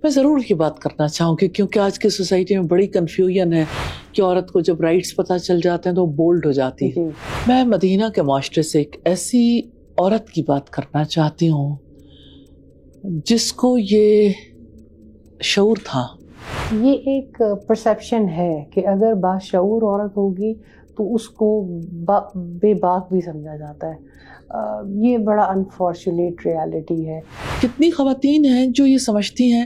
میں ضرور یہ بات کرنا چاہوں گی کیونکہ آج کی سوسائٹی میں بڑی کنفیوژن ہے کہ عورت کو جب رائٹس پتہ چل جاتے ہیں تو وہ بولڈ ہو جاتی ہے. میں مدینہ کے معاشرے سے ایک ایسی عورت کی بات کرنا چاہتی ہوں جس کو یہ شعور تھا. یہ ایک پرسیپشن ہے کہ اگر باشعور عورت ہوگی تو اس کو بے باک بھی سمجھا جاتا ہے. یہ بڑا انفارچونیٹ ریالٹی ہے. کتنی خواتین ہیں جو یہ سمجھتی ہیں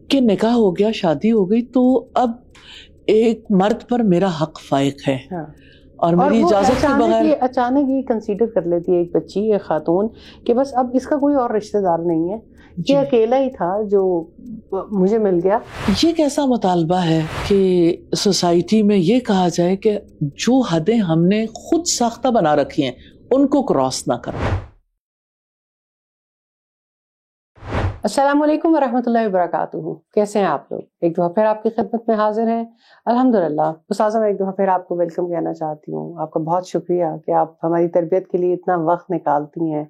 کہ نکاح ہو گیا، شادی ہو گئی تو اب ایک مرد پر میرا حق فائق ہے اور میری اجازت کے بغیر. اچانک یہ کنسیڈر کر لیتی ہے ایک بچی، ایک خاتون، کہ بس اب اس کا کوئی اور رشتہ دار نہیں ہے، یہ اکیلا ہی تھا جو مجھے مل گیا. یہ کیسا مطالبہ ہے کہ سوسائٹی میں یہ کہا جائے کہ جو حدیں ہم نے خود ساختہ بنا رکھی ہیں ان کو کراس نہ کرو. السلام علیکم ورحمۃ اللہ وبرکاتہ. کیسے ہیں آپ لوگ؟ ایک دفعہ پھر آپ کی خدمت میں حاضر ہیں الحمدللہ. استاذہ میں ایک دفعہ پھر آپ کو ویلکم کہنا چاہتی ہوں. آپ کا بہت شکریہ کہ آپ ہماری تربیت کے لیے اتنا وقت نکالتی ہیں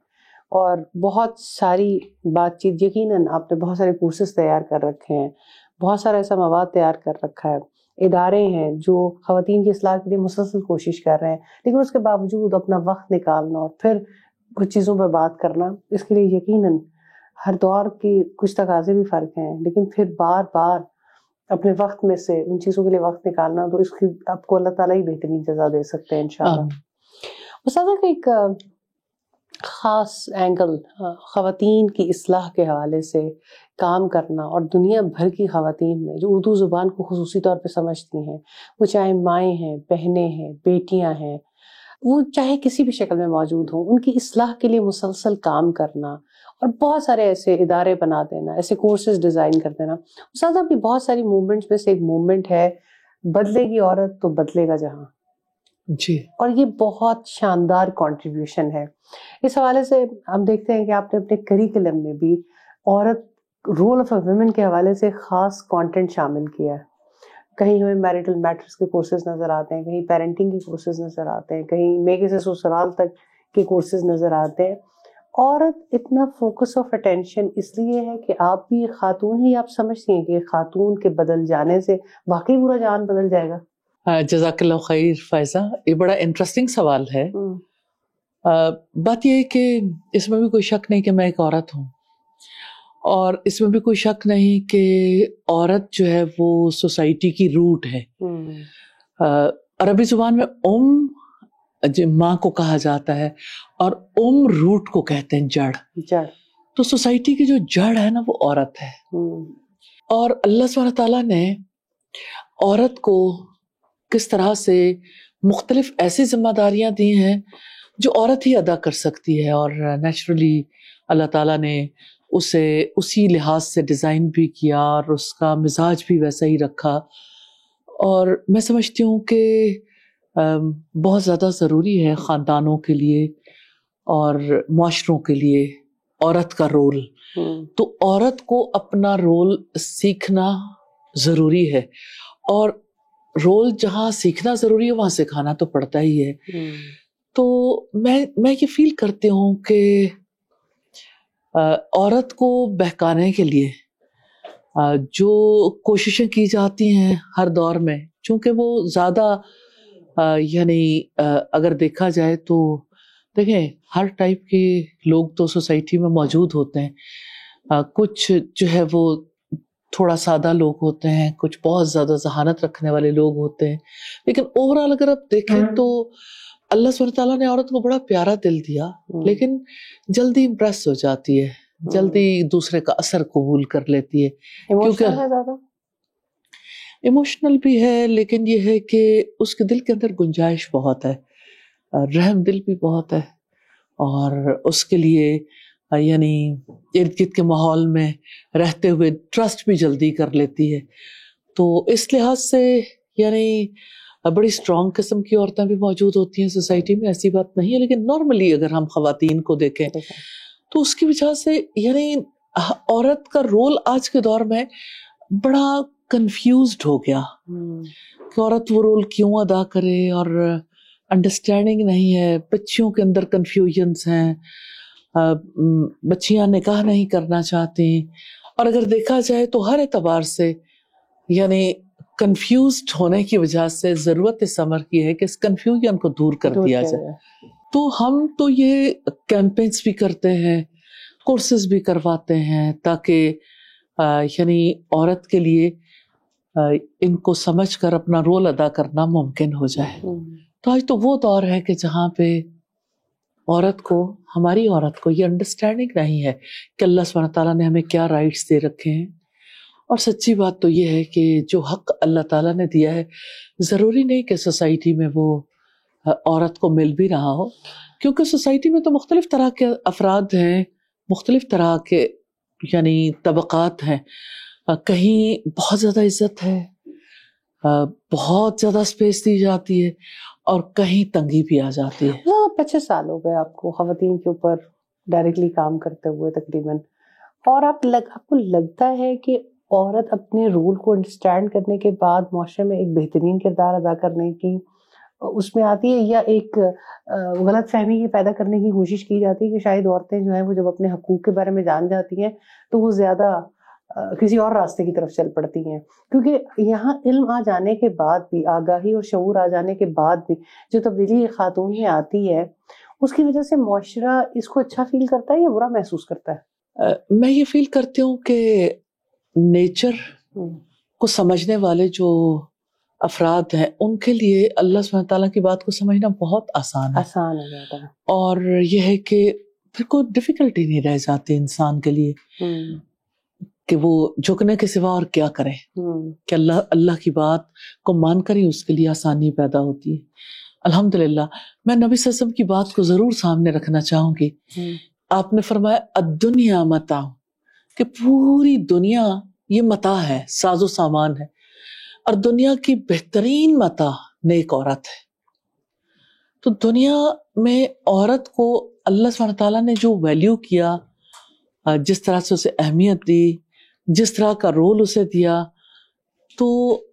اور بہت ساری بات چیت. یقیناً آپ نے بہت سارے کورسز تیار کر رکھے ہیں، بہت سارا ایسا مواد تیار کر رکھا ہے، ادارے ہیں جو خواتین کی اصلاح کے لیے مسلسل کوشش کر رہے ہیں، لیکن اس کے باوجود اپنا وقت نکالنا اور پھر کچھ چیزوں پہ بات کرنا، اس کے لیے یقیناً ہر دور کی کچھ تقاضے بھی فرق ہیں، لیکن پھر بار بار اپنے وقت میں سے ان چیزوں کے لیے وقت نکالنا، تو اس کی آپ کو اللہ تعالیٰ ہی بہترین جزا دے سکتے ہیں انشاءاللہ. استاذہ کا ایک خاص اینگل خواتین کی اصلاح کے حوالے سے کام کرنا، اور دنیا بھر کی خواتین میں جو اردو زبان کو خصوصی طور پہ سمجھتی ہیں، وہ چاہے مائیں ہیں، بہنیں ہیں، بیٹیاں ہیں، وہ چاہے کسی بھی شکل میں موجود ہوں، ان کی اصلاح کے لیے مسلسل کام کرنا اور بہت سارے ایسے ادارے بنا دینا، ایسے کورسز ڈیزائن کر دینا. استاذہ کی بہت ساری موومنٹس میں سے ایک موومنٹ ہے بدلے گی عورت تو بدلے گا جہاں. جی. اور یہ بہت شاندار کنٹریبیوشن ہے. اس حوالے سے ہم دیکھتے ہیں کہ آپ نے اپنے کریکولم میں بھی عورت رول آف اے ویمن کے حوالے سے خاص کانٹینٹ شامل کیا ہے. کہیں ہمیں میرٹل میٹرز کے کورسز نظر آتے ہیں، کہیں پیرنٹنگ کے کورسز نظر آتے ہیں، کہیں میکے سے سسرال تک کے کورسز نظر آتے ہیں. عورت اتنا فوکس آف اٹینشن اس لیے ہے کہ آپ بھی ایک خاتون ہی، آپ سمجھتی ہیں کہ ایک خاتون کے بدل جانے سے واقعی پورا جہان بدل جائے گا؟ جزاک اللہ خیر فائزہ، یہ بڑا انٹرسٹنگ سوال ہے. بات یہ ہے کہ اس میں بھی کوئی شک نہیں کہ میں ایک عورت ہوں، اور اس میں بھی کوئی شک نہیں کہ عورت جو ہے وہ سوسائٹی کی روٹ ہے. عربی زبان میں ماں کو کہا جاتا ہے اور روٹ کو کہتے ہیں جڑ. تو سوسائٹی کی جو جڑ ہے نا وہ عورت ہے. اور اللہ سبحانہ تعالیٰ نے عورت کو کس طرح سے مختلف ایسی ذمہ داریاں دی ہیں جو عورت ہی ادا کر سکتی ہے، اور نیچرلی اللہ تعالیٰ نے اسے اسی لحاظ سے ڈیزائن بھی کیا اور اس کا مزاج بھی ویسا ہی رکھا. اور میں سمجھتی ہوں کہ بہت زیادہ ضروری ہے خاندانوں کے لیے اور معاشروں کے لیے عورت کا رول. تو عورت کو اپنا رول سیکھنا ضروری ہے، اور رول جہاں سیکھنا ضروری ہے وہاں سکھانا تو پڑتا ہی ہے. تو میں یہ فیل کرتی ہوں کہ عورت کو بہکانے کے لیے جو کوششیں کی جاتی ہیں ہر دور میں، چونکہ وہ زیادہ یعنی اگر دیکھا جائے تو دیکھیں ہر ٹائپ کے لوگ تو سوسائٹی میں موجود ہوتے ہیں. کچھ جو ہے وہ تھوڑا سادہ لوگ ہوتے ہیں، کچھ بہت زیادہ ذہانت رکھنے والے لوگ ہوتے ہیں، لیکن اوورآل اگر آپ دیکھیں تو اللہ سبحانہ تعالیٰ نے عورت کو بڑا پیارا دل دیا، لیکن جلدی امپریس ہو جاتی ہے، جلدی دوسرے کا اثر قبول کر لیتی ہے. کیونکہ ایموشنل بھی ہے، لیکن یہ ہے کہ اس کے دل کے اندر گنجائش بہت ہے، رحم دل بھی بہت ہے، اور اس کے لیے یعنی ارد گرد کے ماحول میں رہتے ہوئے ٹرسٹ بھی جلدی کر لیتی ہے. تو اس لحاظ سے یعنی بڑی اسٹرانگ قسم کی عورتیں بھی موجود ہوتی ہیں سوسائٹی میں، ایسی بات نہیں ہے. لیکن نارملی اگر ہم خواتین کو دیکھیں تو اس کی وجہ سے یعنی عورت کا رول آج کے دور میں بڑا کنفیوزڈ ہو گیا کہ عورت وہ رول کیوں ادا کرے، اور انڈرسٹینڈنگ نہیں ہے. بچیوں کے اندر کنفیوژنس ہیں، بچیاں نکاح نہیں کرنا چاہتی، اور اگر دیکھا جائے تو ہر اعتبار سے یعنی کنفیوزڈ ہونے کی وجہ سے ضرورت اس امر کی ہے کہ اس کنفیوژن کو دور کر دیا جائے. تو ہم تو یہ کیمپینز بھی کرتے ہیں, کورسز بھی کرواتے ہیں تاکہ یعنی عورت کے لیے ان کو سمجھ کر اپنا رول ادا کرنا ممکن ہو جائے. تو آج تو وہ دور ہے کہ جہاں پہ ہماری عورت کو یہ انڈرسٹینڈنگ نہیں ہے کہ اللہ سبحانہ تعالیٰ نے ہمیں کیا رائٹس دے رکھے ہیں. اور سچی بات تو یہ ہے کہ جو حق اللہ تعالیٰ نے دیا ہے ضروری نہیں کہ سوسائٹی میں وہ عورت کو مل بھی رہا ہو, کیونکہ سوسائٹی میں تو مختلف طرح کے افراد ہیں, مختلف طرح کے یعنی طبقات ہیں. کہیں بہت زیادہ عزت ہے, بہت زیادہ اسپیس دی جاتی ہے, اور کہیں تنگی بھی آ جاتی ہے. 25 سال ہو گئے آپ کو خواتین کے اوپر ڈائریکٹلی کام کرتے ہوئے تقریباً, اور آپ کو لگتا ہے کہ عورت اپنے رول کو انڈرسٹینڈ کرنے کے بعد معاشرے میں ایک بہترین کردار ادا کرنے کی اس میں آتی ہے, یا ایک غلط فہمی پیدا کرنے کی کوشش کی جاتی ہے کہ شاید عورتیں جو ہیں وہ جب اپنے حقوق کے بارے میں جان جاتی ہیں تو وہ زیادہ کسی اور راستے کی طرف چل پڑتی ہیں؟ کیونکہ یہاں علم آ جانے کے بعد بھی, آگاہی اور شعور آ جانے کے بعد بھی جو تبدیلی خاتون میں آتی ہے اس کی وجہ سے معاشرہ اس کو اچھا فیل کرتا ہے یا برا محسوس کرتا ہے؟ میں یہ فیل کرتی ہوں کہ نیچر کو سمجھنے والے جو افراد ہیں ان کے لیے اللہ سبحانہ تعالیٰ کی بات کو سمجھنا بہت آسان ہے. اور یہ ہے کہ پھر کوئی ڈیفیکلٹی نہیں رہ جاتی انسان کے لیے کہ وہ جھکنے کے سوا اور کیا کرے, کہ اللہ کی بات کو مان کر ہی اس کے لیے آسانی پیدا ہوتی ہے. الحمدللہ میں نبی صلی اللہ علیہ وسلم کی بات کو ضرور سامنے رکھنا چاہوں گی. آپ نے فرمایا الدنیا متاع, کہ پوری دنیا یہ متاع ہے, ساز و سامان ہے, اور دنیا کی بہترین متاع نیک عورت ہے. تو دنیا میں عورت کو اللہ سبحانہ تعالیٰ نے جو ویلیو کیا, جس طرح سے اسے اہمیت دی, جس طرح کا رول اسے دیا, تو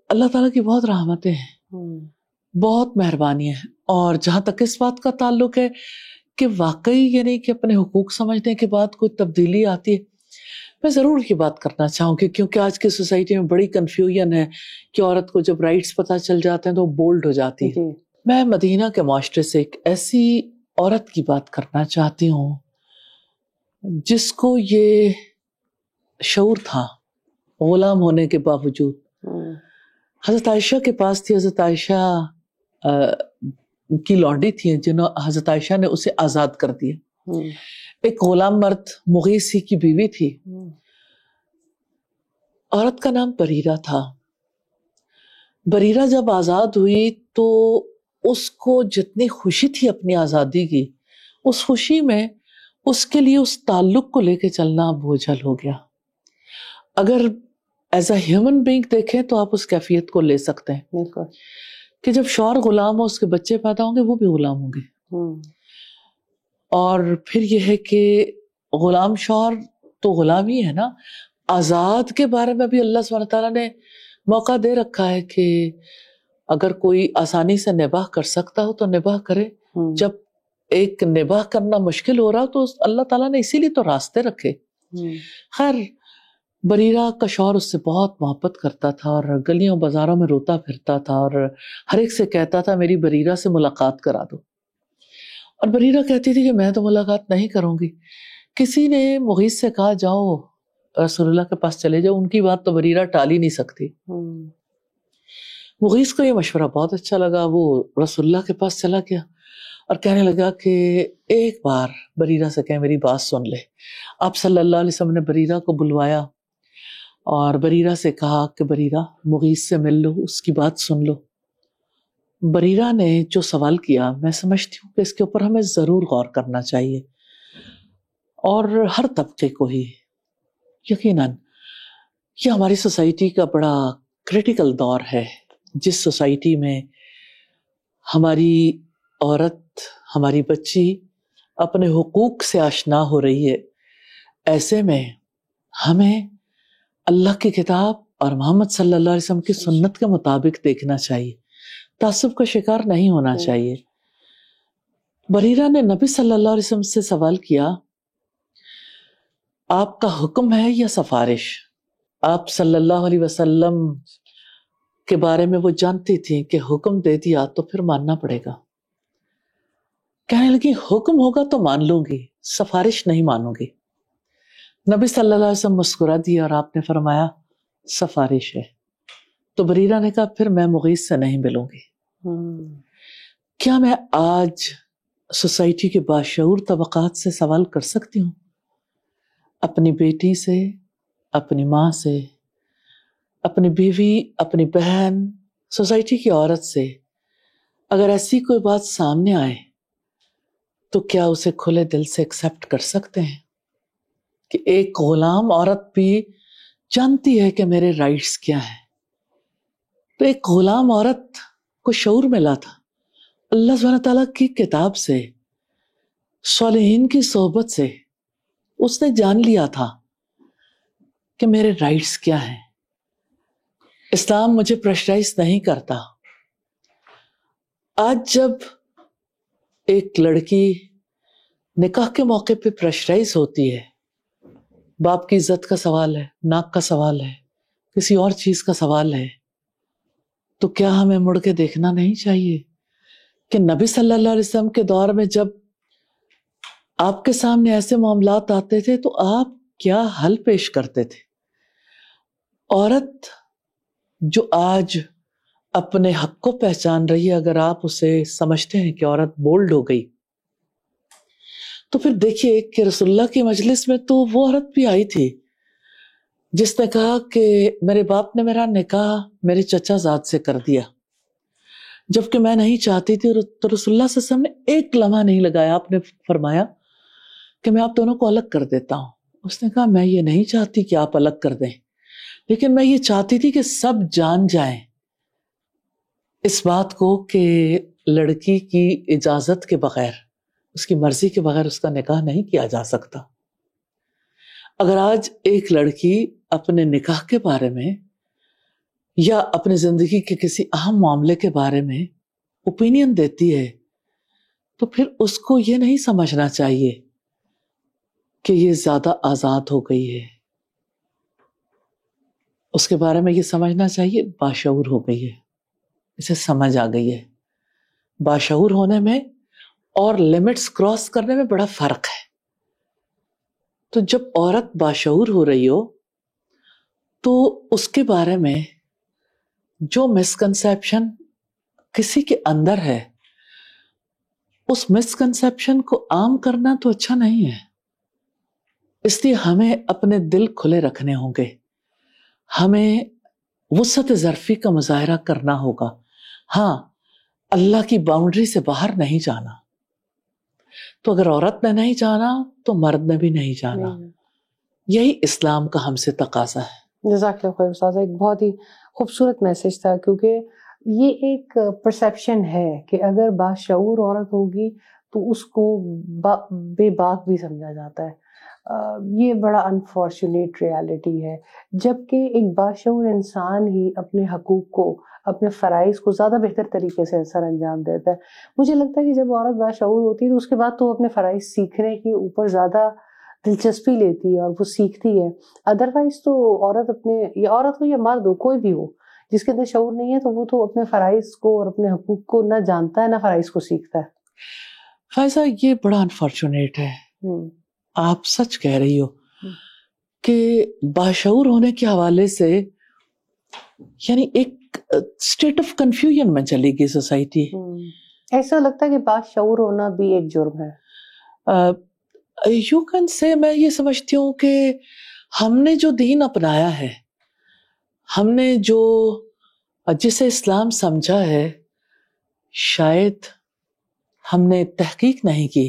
اللہ تعالیٰ کی بہت رحمتیں ہیں, بہت مہربانی ہے. اور جہاں تک اس بات کا تعلق ہے کہ واقعی یعنی کہ اپنے حقوق سمجھنے کے بعد کوئی تبدیلی آتی ہے, میں ضرور یہ بات کرنا چاہوں گی, کیونکہ آج کی سوسائٹی میں بڑی کنفیوژن ہے کہ عورت کو جب رائٹس پتہ چل جاتے ہیں تو وہ بولڈ ہو جاتی ہے. میں مدینہ کے معاشرے سے ایک ایسی عورت کی بات کرنا چاہتی ہوں جس کو یہ شعور تھا غلام ہونے کے باوجود. حضرت عائشہ کے پاس تھی, حضرت عائشہ کی لونڈی تھی جنہوں حضرت عائشہ نے اسے آزاد کر دیا. ایک غلام مرد مغیث کی بیوی تھی, عورت کا نام بریرہ تھا. بریرہ جب آزاد ہوئی تو اس کو جتنی خوشی تھی اپنی آزادی کی, اس خوشی میں اس کے لیے اس تعلق کو لے کے چلنا بوجھل ہو گیا. اگر ایز اے ہیومن بینگ دیکھیں تو آپ اس کیفیت کو لے سکتے ہیں کہ جب شوہر غلام ہو, اس کے بچے پیدا ہوں گے, وہ بھی غلام ہوں گے. اور پھر یہ ہے کہ غلام شوہر تو غلام ہی ہے نا, آزاد کے بارے میں بھی اللہ سبحانہ تعالیٰ نے موقع دے رکھا ہے کہ اگر کوئی آسانی سے نباہ کر سکتا ہو تو نباہ کرے. جب ایک نباہ کرنا مشکل ہو رہا تو اللہ تعالیٰ نے اسی لیے تو راستے رکھے. خیر, بریرہ کا شوہر اس سے بہت محبت کرتا تھا اور گلیوں بازاروں میں روتا پھرتا تھا اور ہر ایک سے کہتا تھا میری بریرہ سے ملاقات کرا دو. اور بریرہ کہتی تھی کہ میں تو ملاقات نہیں کروں گی. کسی نے مغیث سے کہا جاؤ رسول اللہ کے پاس چلے جاؤ, ان کی بات تو بریرہ ٹال ہی نہیں سکتی. مغیث کو یہ مشورہ بہت اچھا لگا, وہ رسول اللہ کے پاس چلا گیا اور کہنے لگا کہ ایک بار بریرہ سے کہیں میری بات سن لے. آپ صلی اللہ علیہ وسلم نے بریرہ کو بلوایا اور بریرہ سے کہا کہ بریرہ مغیث سے مل لو, اس کی بات سن لو. بریرہ نے جو سوال کیا میں سمجھتی ہوں کہ اس کے اوپر ہمیں ضرور غور کرنا چاہیے, اور ہر طبقے کو ہی. یقیناً یہ ہماری سوسائٹی کا بڑا کریٹیکل دور ہے, جس سوسائٹی میں ہماری عورت, ہماری بچی اپنے حقوق سے آشنا ہو رہی ہے. ایسے میں ہمیں اللہ کی کتاب اور محمد صلی اللہ علیہ وسلم کی سنت کے مطابق دیکھنا چاہیے, تعصب کا شکار نہیں ہونا چاہیے. بریرہ نے نبی صلی اللہ علیہ وسلم سے سوال کیا آپ کا حکم ہے یا سفارش؟ آپ صلی اللہ علیہ وسلم کے بارے میں وہ جانتی تھی کہ حکم دے دیا تو پھر ماننا پڑے گا. کہنے لگی حکم ہوگا تو مان لوں گی، سفارش نہیں مانوں گی. نبی صلی اللہ علیہ وسلم مسکرا دیا اور آپ نے فرمایا سفارش ہے. تو بریرہ نے کہا پھر میں مغیث سے نہیں ملوں گی. کیا میں آج سوسائٹی کے باشعور طبقات سے سوال کر سکتی ہوں؟ اپنی بیٹی سے، اپنی ماں سے، اپنی بیوی، اپنی بہن، سوسائٹی کی عورت سے اگر ایسی کوئی بات سامنے آئے تو کیا اسے کھلے دل سے ایکسیپٹ کر سکتے ہیں کہ ایک غلام عورت بھی جانتی ہے کہ میرے رائٹس کیا ہیں؟ تو ایک غلام عورت کو شعور ملا تھا اللہ سبحانہ تعالیٰ کی کتاب سے، صالحین کی صحبت سے. اس نے جان لیا تھا کہ میرے رائٹس کیا ہیں. اسلام مجھے پریشرائز نہیں کرتا. آج جب ایک لڑکی نکاح کے موقع پہ پریشرائز ہوتی ہے، باپ کی عزت کا سوال ہے، ناک کا سوال ہے، کسی اور چیز کا سوال ہے، تو کیا ہمیں مڑ کے دیکھنا نہیں چاہیے کہ نبی صلی اللہ علیہ وسلم کے دور میں جب آپ کے سامنے ایسے معاملات آتے تھے تو آپ کیا حل پیش کرتے تھے؟ عورت جو آج اپنے حق کو پہچان رہی ہے، اگر آپ اسے سمجھتے ہیں کہ عورت بولڈ ہو گئی، تو پھر دیکھیے کہ رسول اللہ کی مجلس میں تو وہ عورت بھی آئی تھی جس نے کہا کہ میرے باپ نے میرا نکاح میرے چچا زاد سے کر دیا جبکہ میں نہیں چاہتی تھی. تو رسول اللہ صلی اللہ علیہ وسلم نے ایک لمحہ نہیں لگایا. آپ نے فرمایا کہ میں آپ دونوں کو الگ کر دیتا ہوں. اس نے کہا میں یہ نہیں چاہتی کہ آپ الگ کر دیں، لیکن میں یہ چاہتی تھی کہ سب جان جائیں اس بات کو کہ لڑکی کی اجازت کے بغیر، اس کی مرضی کے بغیر اس کا نکاح نہیں کیا جا سکتا. اگر آج ایک لڑکی اپنے نکاح کے بارے میں یا اپنی زندگی کے کسی اہم معاملے کے بارے میں اوپینین دیتی ہے تو پھر اس کو یہ نہیں سمجھنا چاہیے کہ یہ زیادہ آزاد ہو گئی ہے. اس کے بارے میں یہ سمجھنا چاہیے باشعور ہو گئی ہے، اسے سمجھ آ گئی ہے. باشعور ہونے میں اور لمٹس کراس کرنے میں بڑا فرق ہے. تو جب عورت باشعور ہو رہی ہو تو اس کے بارے میں جو مسکنسیپشن کسی کے اندر ہے اس مسکنسیپشن کو عام کرنا تو اچھا نہیں ہے. اس لیے ہمیں اپنے دل کھلے رکھنے ہوں گے، ہمیں وسعت ظرفی کا مظاہرہ کرنا ہوگا. ہاں، اللہ کی باؤنڈری سے باہر نہیں جانا. تو اگر عورت نے نہیں جانا تو مرد نے بھی نہیں جانا. یہی اسلام کا ہم سے تقاضا ہے. جزاک اللہ خیر استاذہ، ایک بہت ہی خوبصورت میسج تھا، کیونکہ یہ ایک پرسیپشن ہے کہ اگر باشعور عورت ہوگی تو اس کو بے باک بھی سمجھا جاتا ہے. یہ بڑا انفارچونیٹ ریالٹی ہے، جبکہ ایک باشعور انسان ہی اپنے حقوق کو، اپنے فرائض کو زیادہ بہتر طریقے سے سر انجام دیتا ہے. مجھے لگتا ہے کہ جب عورت باشعور ہوتی ہے تو اس کے بعد تو اپنے فرائض سیکھنے کے اوپر زیادہ دلچسپی لیتی ہے اور وہ سیکھتی ہے. ادروائز تو عورت یا عورت ہو یا مرد ہو، کوئی بھی ہو جس کے اندر شعور نہیں ہے تو وہ تو اپنے فرائض کو اور اپنے حقوق کو نہ جانتا ہے نہ فرائض کو سیکھتا ہے. فائزہ، یہ بڑا انفارچونیٹ ہے. آپ سچ کہہ رہی ہو کہ باشعور ہونے کے حوالے سے یعنی ایک اسٹیٹ آف کنفیوژن میں چلی گئی سوسائٹی. ایسا لگتا ہے کہ باشعور ہونا بھی ایک جرم ہے. یو کین سے میں یہ سمجھتی ہوں کہ ہم نے جو دین اپنایا ہے، ہم نے جو جسے اسلام سمجھا ہے، شاید ہم نے تحقیق نہیں کی،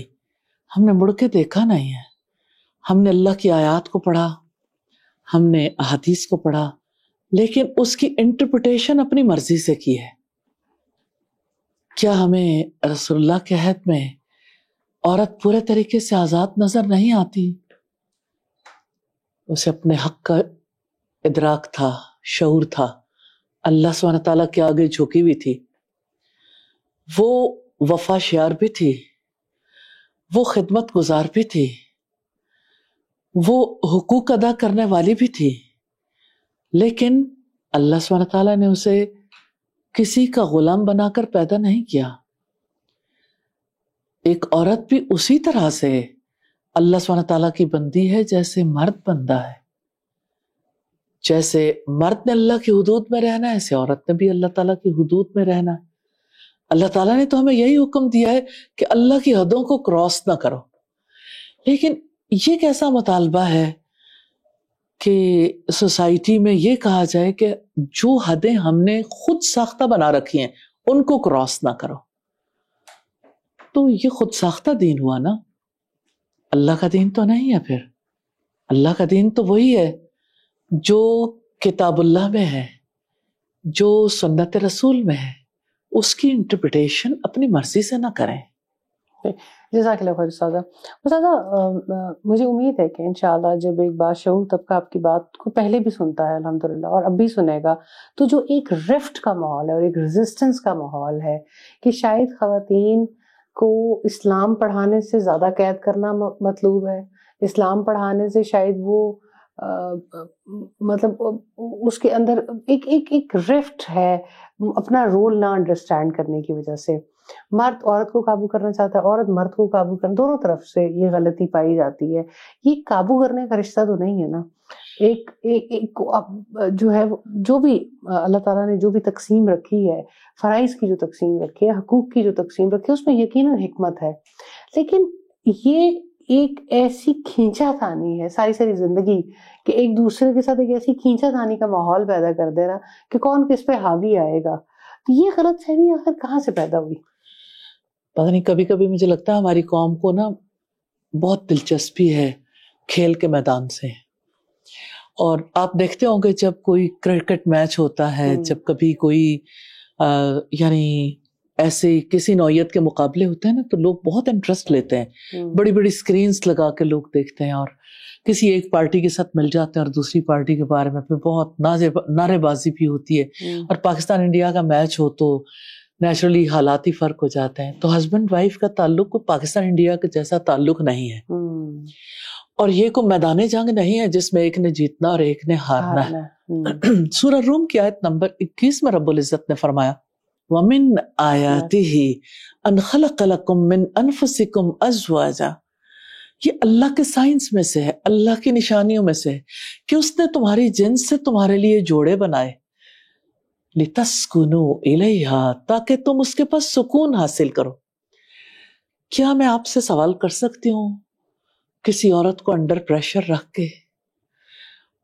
ہم نے مڑ کے دیکھا نہیں ہے. ہم نے اللہ کی آیات کو پڑھا، ہم نے احادیث کو پڑھا، لیکن اس کی انٹرپریٹیشن اپنی مرضی سے کی ہے. کیا ہمیں رسول اللہ کے عہد میں عورت پورے طریقے سے آزاد نظر نہیں آتی؟ اسے اپنے حق کا ادراک تھا، شعور تھا، اللہ سبحانہ تعالیٰ کے آگے جھکی ہوئی تھی. وہ وفا شیار بھی تھی، وہ خدمت گزار بھی تھی، وہ حقوق ادا کرنے والی بھی تھی، لیکن اللہ سبحانہ تعالیٰ نے اسے کسی کا غلام بنا کر پیدا نہیں کیا۔ ایک عورت بھی اسی طرح سے اللہ سبحانہ تعالیٰ کی بندی ہے جیسے مرد بندہ ہے۔ جیسے مرد نے اللہ کی حدود میں رہنا ہے، ایسے عورت نے بھی اللہ تعالیٰ کی حدود میں رہنا ہے۔ اللہ تعالیٰ نے تو ہمیں یہی حکم دیا ہے کہ اللہ کی حدوں کو کراس نہ کرو، لیکن یہ کیسا مطالبہ ہے کہ سوسائٹی میں یہ کہا جائے کہ جو حدیں ہم نے خود ساختہ بنا رکھی ہیں ان کو کراس نہ کرو۔ تو یہ خود ساختہ دین ہوا نا، اللہ کا دین تو نہیں ہے۔ پھر اللہ کا دین تو وہی ہے جو کتاب اللہ میں ہے، جو سنت رسول میں ہے، اس کی انٹرپریٹیشن اپنی مرضی سے نہ کریں۔ جزاک اللہ خیر استاذہ۔ استاذہ مجھے امید ہے کہ انشاءاللہ جب ایک باشعور طبقہ آپ کی بات کو پہلے بھی سنتا ہے الحمدللہ اور اب بھی سنے گا، تو جو ایک رفٹ کا ماحول ہے اور ایک ریزسٹنس کا ماحول ہے کہ شاید خواتین کو اسلام پڑھانے سے زیادہ قید کرنا مطلوب ہے، اسلام پڑھانے سے شاید وہ مطلب اس کے اندر ایک رفٹ ہے اپنا رول نہ انڈرسٹینڈ کرنے کی وجہ سے۔ مرد عورت کو قابو کرنا چاہتا ہے، عورت مرد کو قابو کرنا، دونوں طرف سے یہ غلطی پائی جاتی ہے۔ یہ قابو کرنے کا رشتہ تو نہیں ہے نا۔ ایک جو ہے جو بھی اللہ تعالیٰ نے جو بھی تقسیم رکھی ہے، فرائض کی جو تقسیم رکھی ہے، حقوق کی جو تقسیم رکھی ہے، اس میں یقیناً حکمت ہے، لیکن یہ ایک ایسی کھینچا تانی ہے ساری زندگی کہ ایک دوسرے کے ساتھ ایک ایسی کھینچا تانی کا ماحول پیدا کر دینا کہ کون کس پہ حاوی آئے گا۔ تو یہ غلط فہمی آخر کہاں سے پیدا ہوئی؟ پتہ نہیں، کبھی کبھی مجھے لگتا ہے ہماری قوم کو نا بہت دلچسپی ہے کھیل کے میدان سے، اور آپ دیکھتے ہوں گے جب کوئی کرکٹ میچ ہوتا ہے، جب کبھی کوئی یعنی ایسے کسی نوعیت کے مقابلے ہوتے ہیں نا، تو لوگ بہت انٹرسٹ لیتے ہیں، بڑی بڑی سکرینز لگا کے لوگ دیکھتے ہیں، اور کسی ایک پارٹی کے ساتھ مل جاتے ہیں اور دوسری پارٹی کے بارے میں پھر بہت نعرے بازی بھی ہوتی ہے۔ اور پاکستان انڈیا کا میچ ہو تو نیچرلی حالات ہی فرق ہو جاتے ہیں۔ تو ہسبینڈ وائف کا تعلق کو پاکستان انڈیا کے جیسا تعلق نہیں ہے، اور یہ کوئی میدان جنگ نہیں ہے جس میں ایک نے جیتنا اور ایک نے ہارنا ہے۔ سورہ روم کی آیت نمبر 21 میں رب العزت نے فرمایا وَمِنْ آیَاتِهِ أَنْ خَلَقَ لَكُم مِّنْ أَنفُسِكُمْ أَزْوَاجًا، یہ اللہ کے سائنس میں سے ہے، اللہ کی نشانیوں میں سے ہے کہ اس نے تمہاری جنس سے تمہارے لیے جوڑے بنائے، لِتَسْكُنُوا إِلَيْهَا، تاکہ تم اس کے پاس سکون حاصل کرو۔ کیا میں آپ سے سوال کر سکتی ہوں کسی عورت کو انڈر پریشر رکھ کے،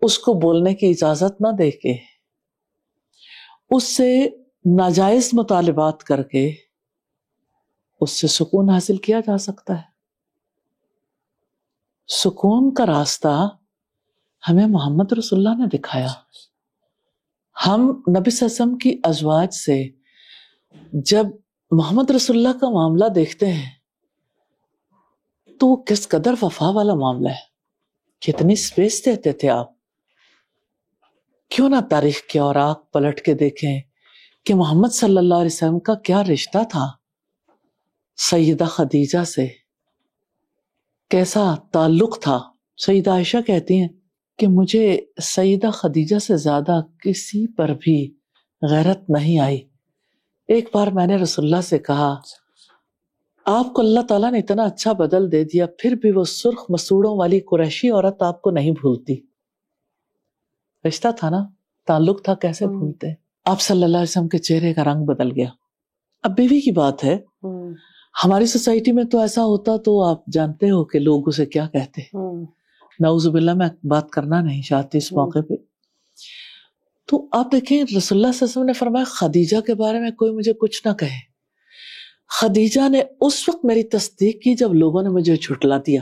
اس کو بولنے کی اجازت نہ دے کے، اس سے ناجائز مطالبات کر کے اس سے سکون حاصل کیا جا سکتا ہے؟ سکون کا راستہ ہمیں محمد رسول اللہ نے دکھایا۔ ہم نبی صلی اللہ علیہ وسلم کی ازواج سے جب محمد رسول اللہ کا معاملہ دیکھتے ہیں تو کس قدر وفا والا معاملہ ہے، کتنی سپیس دیتے تھے آپ۔ کیوں نہ تاریخ کے اوراق پلٹ کے دیکھیں کہ محمد صلی اللہ علیہ وسلم کا کیا رشتہ تھا سیدہ خدیجہ سے، کیسا تعلق تھا۔ سیدہ عائشہ کہتی ہیں کہ مجھے سیدہ خدیجہ سے زیادہ کسی پر بھی غیرت نہیں آئی۔ ایک بار میں نے رسول اللہ سے کہا آپ کو اللہ تعالیٰ نے اتنا اچھا بدل دے دیا، پھر بھی وہ سرخ مسوڑوں والی قریشی عورت آپ کو نہیں بھولتی۔ رشتہ تھا نا، تعلق تھا، کیسے بھولتے۔ آپ صلی اللہ علیہ وسلم کے چہرے کا رنگ بدل گیا۔ اب بیوی کی بات ہے، ہماری سوسائٹی میں تو ایسا ہوتا تو آپ جانتے ہو کہ لوگ اسے کیا کہتے۔ نعوذ باللہ، میں بات کرنا نہیں چاہتی اس موقع پہ۔ تو آپ دیکھیں رسول اللہ صلی اللہ علیہ وسلم نے فرمایا خدیجہ کے بارے میں کوئی مجھے کچھ نہ کہے۔ خدیجہ نے اس وقت میری تصدیق کی جب لوگوں نے مجھے جھٹلا دیا۔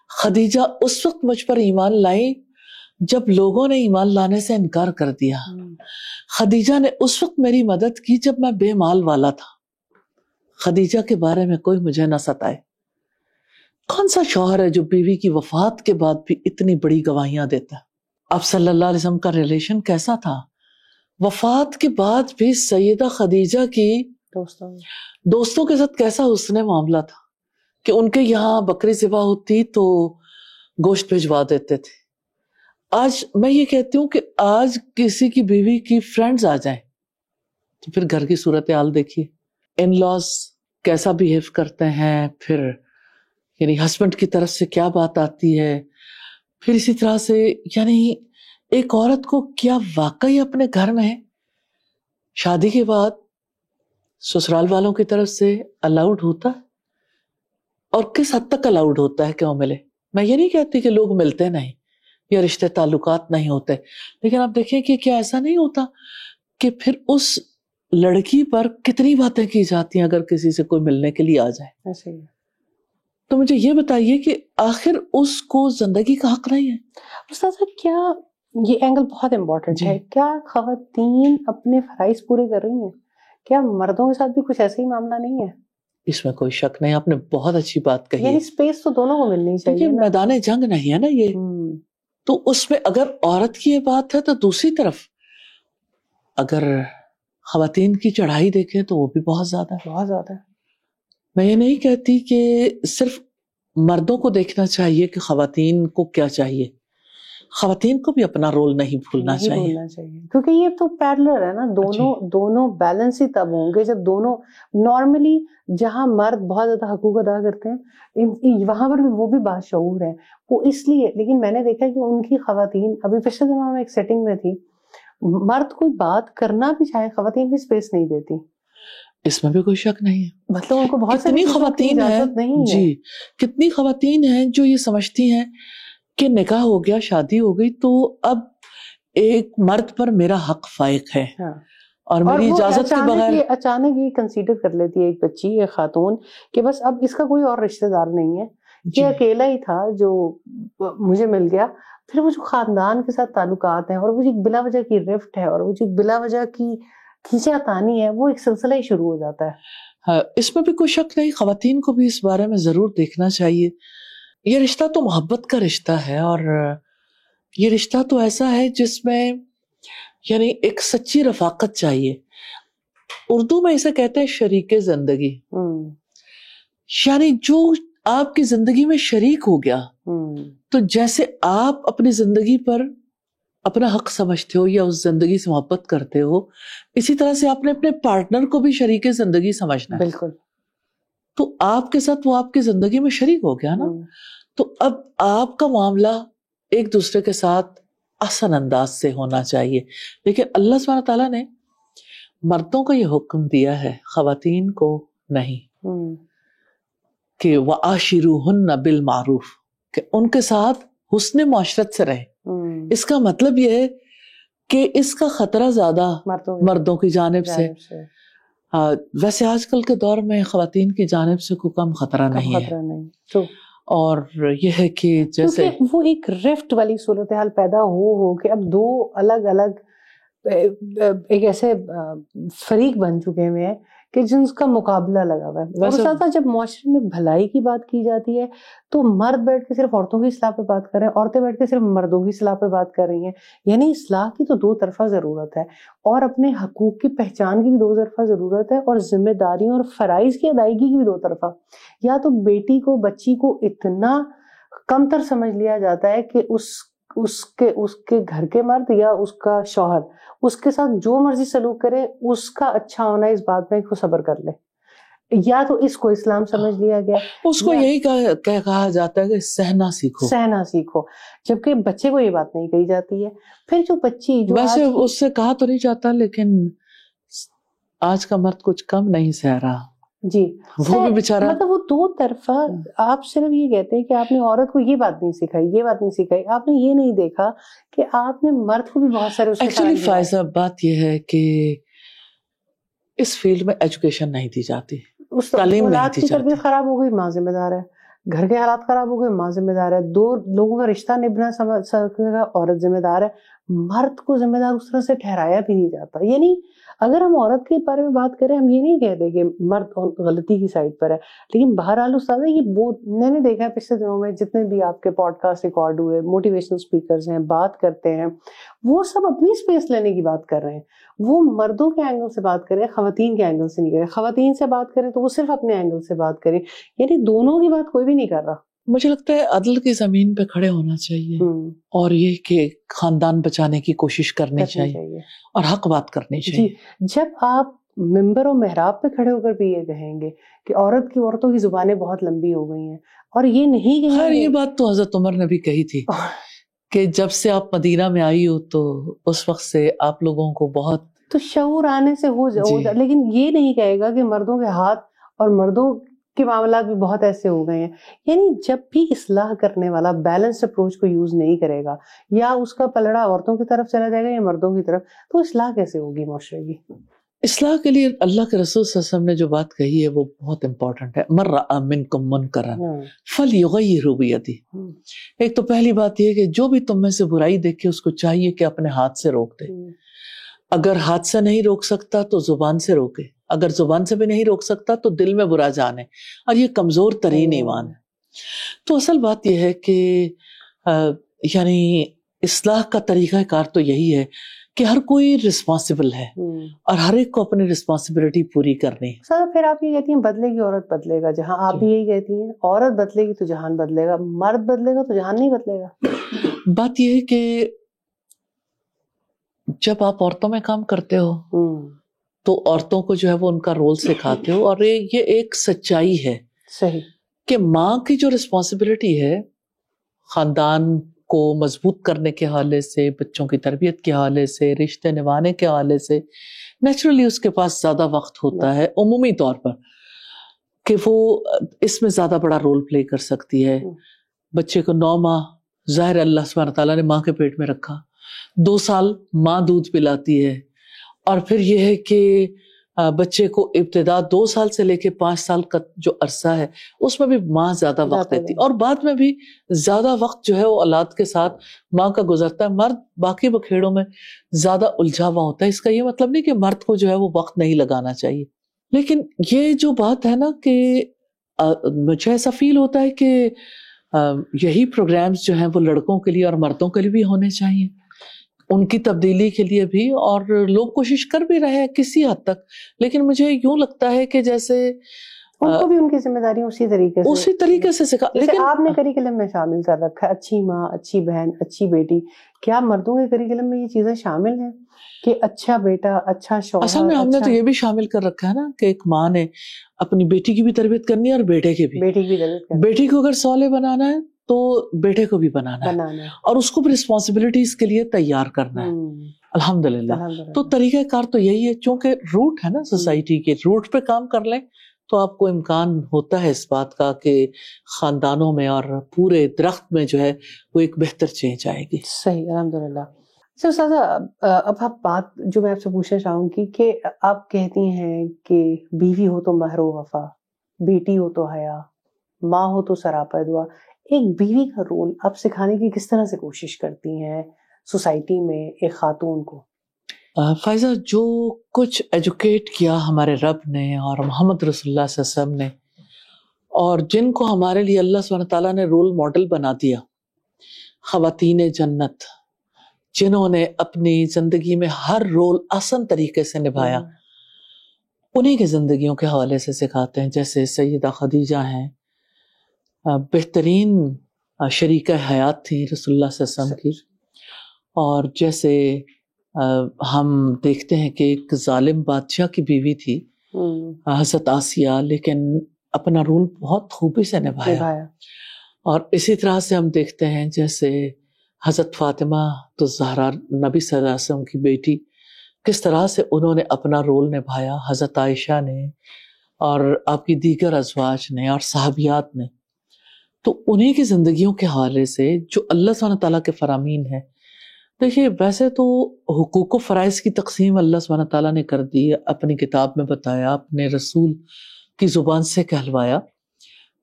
خدیجہ اس وقت مجھ پر ایمان لائی جب لوگوں نے ایمان لانے سے انکار کر دیا۔ خدیجہ نے اس وقت میری مدد کی جب میں بے مال والا تھا۔ خدیجہ کے بارے میں کوئی مجھے نہ ستائے۔ کون سا شوہر ہے جو بیوی کی وفات کے بعد بھی اتنی بڑی گواہیاں دیتا ہے؟ اب صلی اللہ علیہ وسلم کا ریلیشن کیسا تھا؟ وفات کے بعد بھی سیدہ خدیجہ کی دوستوں کے ساتھ کیسا حسن معاملہ تھا کہ ان کے یہاں بکری ذبح ہوتی تو گوشت بھجوا دیتے تھے. آج میں یہ کہتی ہوں کہ آج کسی کی بیوی کی فرینڈز آ جائیں تو پھر گھر کی صورتحال دیکھیے, ان لاز کیسا بیہیو کرتے ہیں, پھر یعنی ہسبینڈ کی طرف سے کیا بات آتی ہے, پھر اسی طرح سے یعنی ایک عورت کو کیا واقعی اپنے گھر میں شادی کے بعد سسرال والوں کی طرف سے الاؤڈ ہوتا ہے, اور کس حد تک الاؤڈ ہوتا ہے کہ وہ ملے. میں یہ نہیں کہتی کہ لوگ ملتے نہیں یا رشتے تعلقات نہیں ہوتے, لیکن آپ دیکھیں کہ کیا ایسا نہیں ہوتا کہ پھر اس لڑکی پر کتنی باتیں کی جاتی ہیں اگر کسی سے کوئی ملنے کے لیے آ جائے. ایسے ہی. تو مجھے یہ بتائیے کہ آخر اس کو زندگی کا حق نہیں ہے؟ استاذہ کیا یہ اینگل بہت امپورٹنٹ ہے, کیا خواتین اپنے فرائض پورے کر رہی ہیں؟ کیا مردوں کے ساتھ بھی کچھ ایسا ہی معاملہ نہیں ہے؟ اس میں کوئی شک نہیں, آپ نے بہت اچھی بات کہی. یعنی اسپیس تو دونوں کو ملنی چاہیے. میدان جنگ نہیں ہے نا یہ, تو اس میں اگر عورت کی یہ بات ہے تو دوسری طرف اگر خواتین کی چڑھائی دیکھیں تو وہ بھی بہت زیادہ ہے, بہت زیادہ. میں یہ نہیں کہتی کہ صرف مردوں کو دیکھنا چاہیے کہ خواتین کو کیا چاہیے, خواتین کو بھی اپنا رول نہیں بھولنا چاہیے, کیونکہ یہ تو پیرلر ہے نا, دونوں بیلنس ہی تب ہوں گے جب دونوں نارملی, جہاں مرد بہت زیادہ حقوق ادا کرتے ہیں وہاں پر بھی وہ بھی باشعور ہیں وہ اس لیے. لیکن میں نے دیکھا کہ ان کی خواتین, ابھی پچھلے دنوں میں ایک سیٹنگ میں تھی, مرد کوئی بات کرنا بھی چاہے خواتین بھی اسپیس نہیں دیتی. اس میں بھی کوئی شک نہیں ہے. مطلب ان کو بہت کتنی خواتین ہیں جی, کتنی خواتین ہیں جو یہ سمجھتی ہیں کہ نکاح ہو گیا, شادی ہو گئی, تو اب ایک مرد پر میرا حق فائق ہے, اور میری اجازت کے بغیر اچانک یہ کنسیڈر کر لیتی ہے ایک بچی, ایک خاتون, کہ بس اب اس کا کوئی اور رشتہ دار نہیں ہے, یہ اکیلا ہی تھا جو مجھے مل گیا. پھر وہ جو خاندان کے ساتھ تعلقات ہیں, اور وہ جو بلا وجہ کی رفٹ ہے, اور وہ جو بلا وجہ کی کھینچا تانی ہے, وہ ایک سلسلہ ہی شروع ہو جاتا ہے. اس میں بھی کوئی شک نہیں, خواتین کو بھی اس بارے میں ضرور دیکھنا چاہیے. یہ رشتہ تو محبت کا رشتہ ہے, اور یہ رشتہ تو ایسا ہے جس میں یعنی ایک سچی رفاقت چاہیے. اردو میں اسے کہتے ہیں شریک زندگی, یعنی جو آپ کی زندگی میں شریک ہو گیا, تو جیسے آپ اپنی زندگی پر اپنا حق سمجھتے ہو یا اس زندگی سے محبت کرتے ہو, اسی طرح سے آپ نے اپنے پارٹنر کو بھی شریک زندگی سمجھنا ہے. بالکل. تو آپ کے ساتھ وہ آپ کی زندگی میں شریک ہو گیا نا, تو اب آپ کا معاملہ ایک دوسرے کے ساتھ آسان انداز سے ہونا چاہیے. لیکن اللہ سبحانہ تعالیٰ نے مردوں کو یہ حکم دیا ہے, خواتین کو نہیں, کہ وَعَاشِرُوهُنَّ بِالْمَعْرُوفِ, کہ ان کے ساتھ حسن معاشرت سے رہیں. اس کا مطلب یہ ہے کہ اس کا خطرہ زیادہ مردوں کی جانب سے. ویسے آج کل کے دور میں خواتین کی جانب سے کوئی کم خطرہ نہیں ہے, اور یہ ہے کہ جیسے وہ ایک رفٹ والی صورتحال پیدا ہو کہ اب دو الگ الگ ایک ایسے فریق بن چکے ہیں کہ جن کا مقابلہ لگا ہوا ہے. اور ساتھ جب معاشرے میں بھلائی کی بات کی جاتی ہے تو مرد بیٹھ کے صرف عورتوں کی اصلاح پہ بات کر رہے ہیں, عورتیں بیٹھ کے صرف مردوں کی اصلاح پہ بات کر رہی ہیں. یعنی اصلاح کی تو دو طرفہ ضرورت ہے, اور اپنے حقوق کی پہچان کی بھی دو طرفہ ضرورت ہے, اور ذمہ داریوں اور فرائض کی ادائیگی کی بھی دو طرفہ. یا تو بیٹی کو, بچی کو اتنا کم تر سمجھ لیا جاتا ہے کہ اس کے گھر کے مرد یا اس کا شوہر اس کے ساتھ جو مرضی سلوک کرے, اس کا اچھا ہونا اس بات میں کہ وہ صبر کر لے, یا تو اس کو اسلام سمجھ لیا گیا. اس کو یہی کہا جاتا ہے کہ سہنا سیکھو, جبکہ بچے کو یہ بات نہیں کہی جاتی ہے. پھر جو بچی ویسے اس سے کہا تو نہیں جاتا, لیکن آج کا مرد کچھ کم نہیں سہ رہا جی, وہ بھی بیچارہ, مطلب وہ دو طرفہ. آپ صرف یہ کہتے ہیں کہ آپ نے عورت کو یہ بات نہیں سکھائی, یہ بات نہیں سکھائی, آپ نے یہ نہیں دیکھا کہ آپ نے مرد کو بھی بہت سارے. ایکچولی فائزہ بات یہ ہے کہ اس فیلڈ میں ایجوکیشن نہیں دی جاتی, تعلیم نہیں دی جاتی. تربیت خراب ہو گئی, ماں ذمہ دار ہے. گھر کے حالات خراب ہو گئے, ماں ذمہ دار ہے. دو لوگوں کا رشتہ نبھنا سکے گا, عورت ذمہ دار ہے. مرد کو ذمہ دار اس طرح سے ٹھہرایا بھی نہیں جاتا. یعنی اگر ہم عورت کے بارے میں بات کریں, ہم یہ نہیں کہتے کہ مرد غلطی کی سائڈ پر ہے, لیکن بہرحال استاد یہ میں نے دیکھا ہے پچھلے دنوں میں جتنے بھی آپ کے پوڈ کاسٹ ریکارڈ ہوئے, موٹیویشنل اسپیکرز ہیں, بات کرتے ہیں, وہ سب اپنی اسپیس لینے کی بات کر رہے ہیں. وہ مردوں کے اینگل سے بات کریں, خواتین کے اینگل سے نہیں کریں. خواتین سے بات کریں تو وہ صرف اپنے اینگل سے بات کریں, یعنی دونوں کی بات کوئی بھی نہیں کر رہا. مجھے لگتا ہے عدل کی زمین پہ کھڑے ہونا چاہیے اور یہ کہ خاندان بچانے کی کوشش کرنی چاہیے اور حق بات کرنی چاہیے. جب آپ ممبر و محراب پہ کھڑے ہو کر بھی یہ کہیں گے کہ عورتوں کی زبانیں بہت لمبی ہو گئی ہیں اور یہ نہیں کہیں خیر یہ بات تو حضرت عمر نے بھی کہی تھی کہ جب سے آپ مدینہ میں آئی ہو تو اس وقت سے آپ لوگوں کو بہت تو شعور آنے سے ہو جائے، لیکن یہ نہیں کہے گا کہ مردوں کے ہاتھ اور مردوں کے معاملات بھی بہت ایسے ہو گئے ہیں. یعنی جب بھی اصلاح کرنے والا بیلنس اپروچ کو یوز نہیں کرے گا یا اس کا پلڑا عورتوں کی طرف چلا جائے گا یا مردوں کی طرف، تو اصلاح کیسے ہوگی معاشرے کی؟ اصلاح کے لیے اللہ کے رسول صلی اللہ علیہ وسلم نے جو بات کہی ہے وہ بہت امپورٹنٹ ہے. من رأى منکم منکرا فلیغیرہ بیدہ. ایک تو پہلی بات یہ کہ جو بھی تم میں سے برائی دیکھے اس کو چاہیے کہ اپنے ہاتھ سے روک دے. اگر ہاتھ سے نہیں روک سکتا تو زبان سے روکے، اگر زبان سے بھی نہیں روک سکتا تو دل میں برا جانے، اور یہ کمزور ترین ایمان ہے. تو اصل بات یہ ہے کہ یعنی اصلاح کا طریقہ کار تو یہی ہے کہ ہر کوئی رسپانسبل ہے اور ہر ایک کو اپنی رسپانسبلٹی پوری کرنی ہے. سر پھر آپ یہ کہتی ہیں بدلے گی عورت بدلے گا جہاں، آپ بھی یہی کہتی ہیں عورت بدلے گی تو جہان بدلے گا، مرد بدلے گا تو جہان نہیں بدلے گا. بات یہ ہے کہ جب آپ عورتوں میں کام کرتے ہو تو عورتوں کو جو ہے وہ ان کا رول سکھاتے ہو، اور یہ ایک سچائی ہے صحیح کہ ماں کی جو رسپانسبلٹی ہے خاندان کو مضبوط کرنے کے حوالے سے، بچوں کی تربیت کے حوالے سے، رشتے نبھانے کے حوالے سے، نیچرلی اس کے پاس زیادہ وقت ہوتا ہے عمومی طور پر کہ وہ اس میں زیادہ بڑا رول پلے کر سکتی ہے. بچے کو 9 ماہ ظاہر اللہ سبحانہ تعالیٰ نے ماں کے پیٹ میں رکھا، 2 سال ماں دودھ پلاتی ہے، اور پھر یہ ہے کہ بچے کو ابتدا 2 سال سے لے کے 5 سال کا جو عرصہ ہے اس میں بھی ماں زیادہ وقت دیتی، اور بعد میں بھی زیادہ وقت جو ہے وہ اولاد کے ساتھ ماں کا گزرتا ہے. مرد باقی بکھیڑوں میں زیادہ الجھا ہوا ہوتا ہے. اس کا یہ مطلب نہیں کہ مرد کو جو ہے وہ وقت نہیں لگانا چاہیے، لیکن یہ جو بات ہے نا کہ مجھے ایسا فیل ہوتا ہے کہ یہی پروگرامز جو ہیں وہ لڑکوں کے لیے اور مردوں کے لیے بھی ہونے چاہیے، ان کی تبدیلی کے لیے بھی، اور لوگ کوشش کر بھی رہے ہیں کسی حد تک. لیکن مجھے یوں لگتا ہے کہ جیسے ان کو بھی ان کی ذمہ داری اسی طریقے سے سکھا. لیکن آپ نے کریکلم میں شامل کر رکھا ہے اچھی ماں، اچھی بہن، اچھی بیٹی. کیا مردوں کے کریکلم میں یہ چیزیں شامل ہیں کہ اچھا بیٹا، اچھا شوہر؟ اصل میں ہم نے تو یہ بھی شامل کر رکھا ہے نا کہ ایک ماں نے اپنی بیٹی کی بھی تربیت کرنی ہے اور بیٹے کی بھی. بیٹی کو اگر صالح بنانا ہے تو بیٹے کو بھی بنانا ہے، اور اس کو بھی رسپانسبلٹیز کے لیے تیار کرنا ہے. الحمدللہ. تو طریقہ کار تو یہی ہے، چونکہ روٹ ہے نا سوسائٹی کے، روٹ پہ کام کر لیں تو آپ کو امکان ہوتا ہے اس بات کا کہ خاندانوں میں اور پورے درخت میں جو ہے وہ ایک بہتر چینج آئے گی. صحیح، الحمدللہ. استاذہ اب آپ بات جو میں آپ سے پوچھنا چاہوں گی کہ آپ کہتی ہیں کہ بیوی ہو تو مہر و وفا، بیٹی ہو تو حیا، ماں ہو تو سراپا دعا. ایک بیوی کا رول آپ سکھانے کی کس طرح سے کوشش کرتی ہیں سوسائٹی میں ایک خاتون کو؟ فائزہ، جو کچھ ایجوکیٹ کیا ہمارے رب نے اور محمد رسول اللہ صلی اللہ علیہ وسلم نے، اور جن کو ہمارے لیے اللہ سبحانہ تعالیٰ نے رول ماڈل بنا دیا، خواتین جنت جنہوں نے اپنی زندگی میں ہر رول آسان طریقے سے نبھایا، انہی کے زندگیوں کے حوالے سے سکھاتے ہیں. جیسے سیدہ خدیجہ ہیں، بہترین شریکہ حیات تھی رسول اللہ صلی اللہ علیہ وسلم کی. اور جیسے ہم دیکھتے ہیں کہ ایک ظالم بادشاہ کی بیوی تھی حضرت آسیہ، لیکن اپنا رول بہت خوبی سے نبھایا. اور اسی طرح سے ہم دیکھتے ہیں جیسے حضرت فاطمہ تو زہرا نبی صلی اللہ علیہ وسلم کی بیٹی، کس طرح سے انہوں نے اپنا رول نبھایا. حضرت عائشہ نے اور آپ کی دیگر ازواج نے اور صحابیات نے. تو انہی کی زندگیوں کے حوالے سے جو اللہ سبحانہ تعالیٰ کے فرامین ہیں. دیکھیے ویسے تو حقوق و فرائض کی تقسیم اللہ سبحانہ تعالیٰ نے کر دی، اپنی کتاب میں بتایا، اپنے رسول کی زبان سے کہلوایا.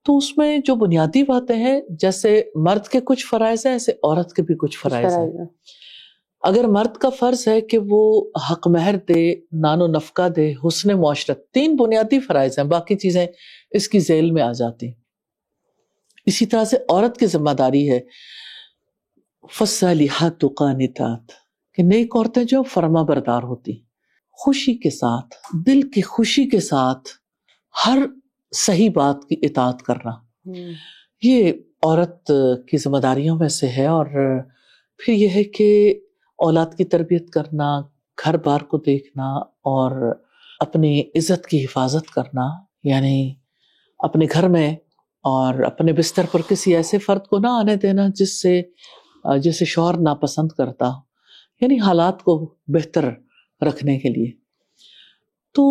تو اس میں جو بنیادی باتیں ہیں، جیسے مرد کے کچھ فرائض ہیں ایسے عورت کے بھی کچھ فرائض ہیں. اگر مرد کا فرض ہے کہ وہ حق مہر دے، نان و نفقہ دے، حسن معاشرت، 3 بنیادی فرائض ہیں، باقی چیزیں اس کی ذیل میں آ جاتی. اسی طرح سے عورت کی ذمہ داری ہے فالصالحات قانتات، کہ نیک عورتیں جو فرما بردار ہوتی، خوشی کے ساتھ، دل کی خوشی کے ساتھ ہر صحیح بات کی اطاعت کرنا. یہ عورت کی ذمہ داریوں میں سے ہے. اور پھر یہ ہے کہ اولاد کی تربیت کرنا، گھر بار کو دیکھنا اور اپنی عزت کی حفاظت کرنا، یعنی اپنے گھر میں اور اپنے بستر پر کسی ایسے فرد کو نہ آنے دینا جسے شوہر ناپسند کرتا ہو، یعنی حالات کو بہتر رکھنے کے لیے. تو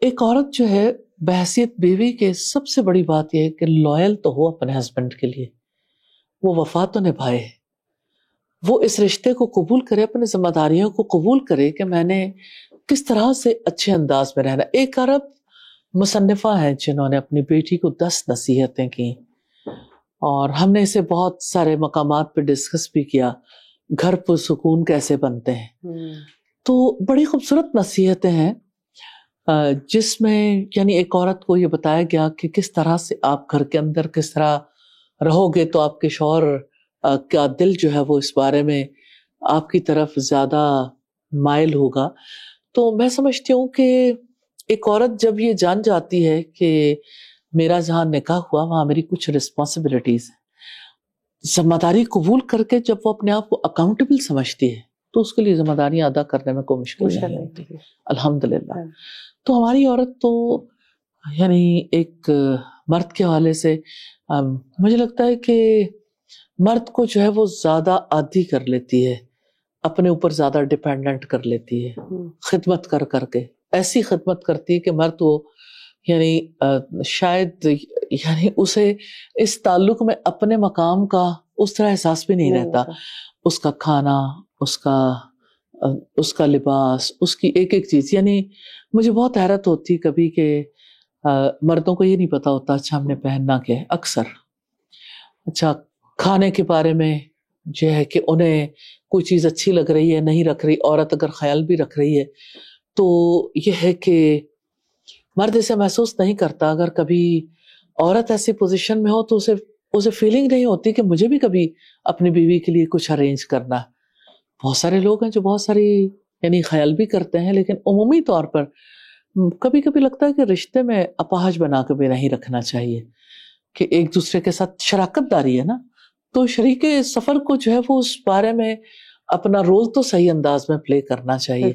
ایک عورت جو ہے بحیثیت بیوی کے سب سے بڑی بات یہ ہے کہ لائل تو ہو اپنے ہسبینڈ کے لیے، وہ وفا تو نبھائے، وہ اس رشتے کو قبول کرے، اپنے ذمہ داریوں کو قبول کرے کہ میں نے کس طرح سے اچھے انداز میں رہنا. ایک عرب مصنفہ ہیں جنہوں نے اپنی بیٹی کو 10 نصیحتیں کی، اور ہم نے اسے بہت سارے مقامات پہ ڈسکس بھی کیا، گھر پرسکون کیسے بنتے ہیں. تو بڑی خوبصورت نصیحتیں ہیں جس میں یعنی ایک عورت کو یہ بتایا گیا کہ کس طرح سے آپ گھر کے اندر کس طرح رہو گے تو آپ کے شوہر کا دل جو ہے وہ اس بارے میں آپ کی طرف زیادہ مائل ہوگا. تو میں سمجھتی ہوں کہ ایک عورت جب یہ جان جاتی ہے کہ میرا جہاں نکاح ہوا وہاں میری کچھ رسپانسبلٹیز ہیں، ذمہ داری قبول کر کے جب وہ اپنے آپ کو اکاؤنٹیبل سمجھتی ہے تو اس کے لیے ذمہ داریاں ادا کرنے میں کوئی مشکل نہیں ہوتی، الحمدللہ. تو ہماری عورت تو یعنی ایک مرد کے حوالے سے مجھے لگتا ہے کہ مرد کو جو ہے وہ زیادہ عادی کر لیتی ہے، اپنے اوپر زیادہ ڈیپینڈنٹ کر لیتی ہے، خدمت کر کے ایسی خدمت کرتی ہے کہ مرد وہ یعنی شاید یعنی اسے اس تعلق میں اپنے مقام کا اس طرح احساس بھی نہیں رہتا. اس کا کھانا، اس کا لباس، اس کی ایک ایک چیز. یعنی مجھے بہت حیرت ہوتی کبھی کہ مردوں کو یہ نہیں پتا ہوتا اچھا ہم نے پہننا کیا ہے. اکثر اچھا کھانے کے بارے میں جو ہے کہ انہیں کوئی چیز اچھی لگ رہی ہے نہیں رکھ رہی، عورت اگر خیال بھی رکھ رہی ہے تو یہ ہے کہ مرد اسے محسوس نہیں کرتا. اگر کبھی عورت ایسی پوزیشن میں ہو تو اسے فیلنگ نہیں ہوتی کہ مجھے بھی کبھی اپنی بیوی کے لیے کچھ ارینج کرنا. بہت سارے لوگ ہیں جو بہت ساری یعنی خیال بھی کرتے ہیں، لیکن عمومی طور پر کبھی کبھی لگتا ہے کہ رشتے میں اپاہج بنا کے بھی نہیں رکھنا چاہیے، کہ ایک دوسرے کے ساتھ شراکت داری ہے نا، تو شریک سفر کو جو ہے وہ اس بارے میں اپنا رول تو صحیح انداز میں پلے کرنا چاہیے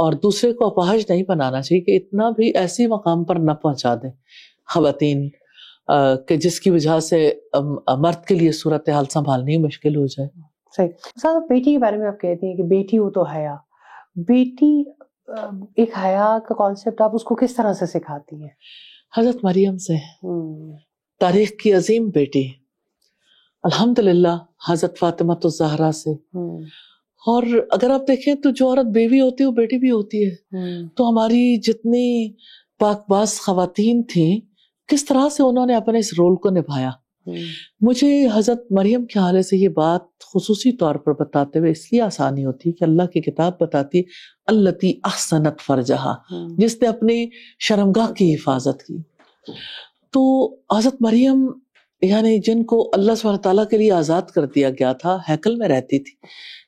اور دوسرے کو اپاہج نہیں بنانا چاہیے کہ اتنا بھی ایسی مقام پر نہ پہنچا دیں خواتین کہ جس کی وجہ سے مرد کے لیے صورتحال سنبھالنی مشکل ہو جائے. صحیح. بیٹی کے بارے میں آپ کہتی ہیں کہ بیٹی ہو تو حیا، بیٹی ایک حیا کا کانسیپٹ آپ اس کو کس طرح سے سکھاتی ہیں؟ حضرت مریم سے، تاریخ کی عظیم بیٹی الحمدللہ حضرت فاطمہ الزہرا سے. اور اگر آپ دیکھیں تو جو عورت بیوی ہوتی ہے وہ بیٹی بھی ہوتی ہے. تو ہماری جتنی پاک باز خواتین تھیں کس طرح سے انہوں نے اپنے اس رول کو نبھایا. مجھے حضرت مریم کے حوالے سے یہ بات خصوصی طور پر بتاتے ہوئے اس لیے آسانی ہوتی کہ اللہ کی کتاب بتاتی التی احسنت فرجہا، جس نے اپنی شرمگاہ کی حفاظت کی. تو حضرت مریم یعنی جن کو اللہ سبحانہ تعالیٰ کے لیے آزاد کر دیا گیا تھا، ہیکل میں رہتی تھی،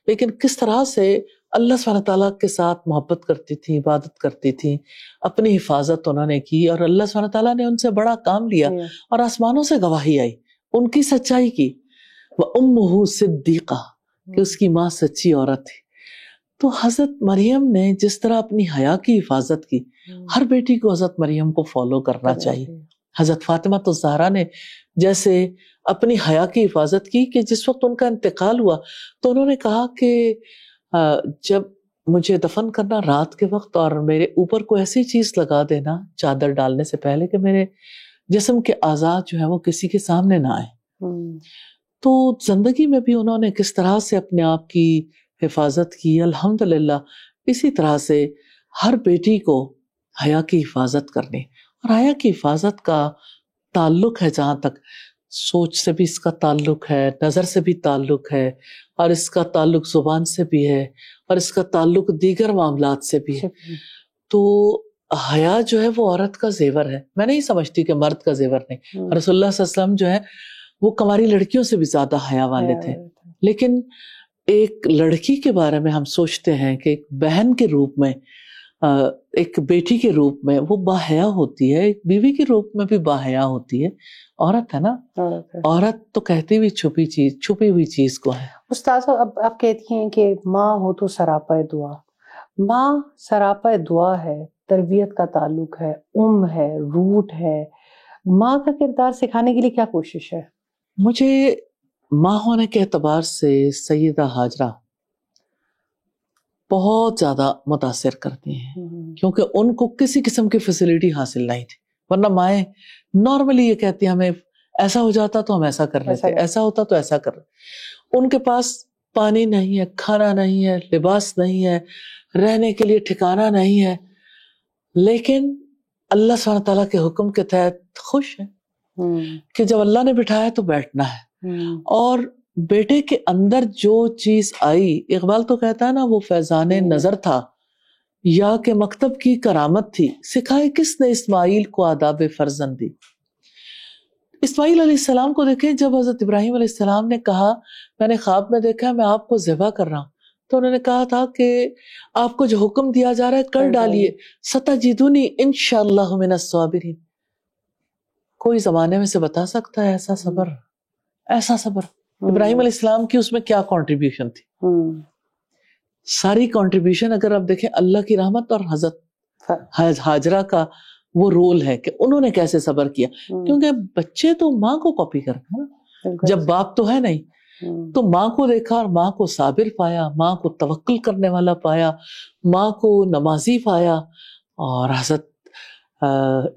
لیکن کس طرح سے اللہ سبحانہ تعالیٰ کے ساتھ محبت کرتی تھی، عبادت کرتی تھی، اپنی حفاظت انہوں نے کی، اور اللہ سبحانہ تعالیٰ نے ان سے بڑا کام لیا اور آسمانوں سے گواہی آئی ان کی سچائی کی. وَأُمُّهُ صِدِّيقَةٌ، کہ اس کی ماں سچی عورت تھی. تو حضرت مریم نے جس طرح اپنی حیا کی حفاظت کی، ہر بیٹی کو حضرت مریم کو فالو کرنا چاہیے. حضرت فاطمہ الزہرا نے جیسے اپنی حیا کی حفاظت کی کہ جس وقت ان کا انتقال ہوا تو انہوں نے کہا کہ جب مجھے دفن کرنا رات کے وقت اور میرے اوپر کوئی ایسی چیز لگا دینا چادر ڈالنے سے پہلے کہ میرے جسم کے اعضاء جو ہیں وہ کسی کے سامنے نہ آئے. تو زندگی میں بھی انہوں نے کس طرح سے اپنے آپ کی حفاظت کی. الحمدللہ اسی طرح سے ہر بیٹی کو حیا کی حفاظت کرنی، اور حیا کی حفاظت کا تعلق ہے جہاں تک سوچ سے بھی اس کا تعلق ہے، نظر سے بھی تعلق ہے، اور اس کا تعلق زبان سے بھی ہے، اور اس کا تعلق دیگر معاملات سے بھی ہے. تو حیا جو ہے وہ عورت کا زیور ہے. میں نہیں سمجھتی کہ مرد کا زیور نہیں. رسول اللہ صلی اللہ علیہ وسلم جو ہے وہ کنواری لڑکیوں سے بھی زیادہ حیا والے تھے. لیکن ایک لڑکی کے بارے میں ہم سوچتے ہیں کہ ایک بہن کے روپ میں ایک بیٹی کے روپ میں وہ باحیا ہوتی ہے, ایک بیوی کے روپ میں بھی باحیا ہوتی ہے. عورت ہے نا, عورت تو کہتی بھی چھپی ہوئی چیز کو ہے. استاذ اب آپ کہتی ہیں کہ ماں ہو تو سراپا دعا. ماں سراپا دعا ہے, تربیت کا تعلق ہے, ہے, روٹ ہے. ماں کا کردار سکھانے کے لیے کیا کوشش ہے؟ مجھے ماں ہونے کے اعتبار سے سیدہ ہاجرہ بہت زیادہ متاثر کرتی ہیں, کیونکہ ان کو کسی قسم کی فیسلٹی حاصل نہیں تھی. ورنہ مائیں نارملی یہ کہتی ہیں ہمیں ایسا ہو جاتا تو ہم ایسا کر لیتے, ایسا ہوتا تو ایسا کر. ان کے پاس پانی نہیں ہے, کھانا نہیں ہے, لباس نہیں ہے, رہنے کے لیے ٹھکانہ نہیں ہے, لیکن اللہ سبحانہ تعالیٰ کے حکم کے تحت خوش ہے کہ جب اللہ نے بٹھایا تو بیٹھنا ہے. اور بیٹے کے اندر جو چیز آئی, اقبال تو کہتا ہے نا وہ فیضان نظر تھا یا کہ مکتب کی کرامت تھی, سکھائے کس نے اسماعیل کو آداب فرزندی. اسماعیل علیہ السلام کو دیکھیں, جب حضرت ابراہیم علیہ السلام نے کہا میں نے خواب میں دیکھا میں آپ کو ذبح کر رہا ہوں, تو انہوں نے کہا تھا کہ آپ کو جو حکم دیا جا رہا ہے کر ڈالیے, ستجدونی انشاءاللہ من الصابرین. کوئی زمانے میں سے بتا سکتا ہے ایسا صبر, ایسا صبر؟ ابراہیم علیہ السلام کی اس میں کیا کنٹریبیوشن تھی؟ ساری کنٹریبیوشن اگر آپ دیکھیں اللہ کی رحمت اور حضرت ہاجرہ کا وہ رول ہے کہ انہوں نے کیسے صبر کیا. کیونکہ بچے تو ماں کو کاپی کرتے ہیں, جب باپ تو ہے نہیں, تو ماں کو دیکھا اور ماں کو صابر پایا, ماں کو توکل کرنے والا پایا, ماں کو نمازی پایا. اور حضرت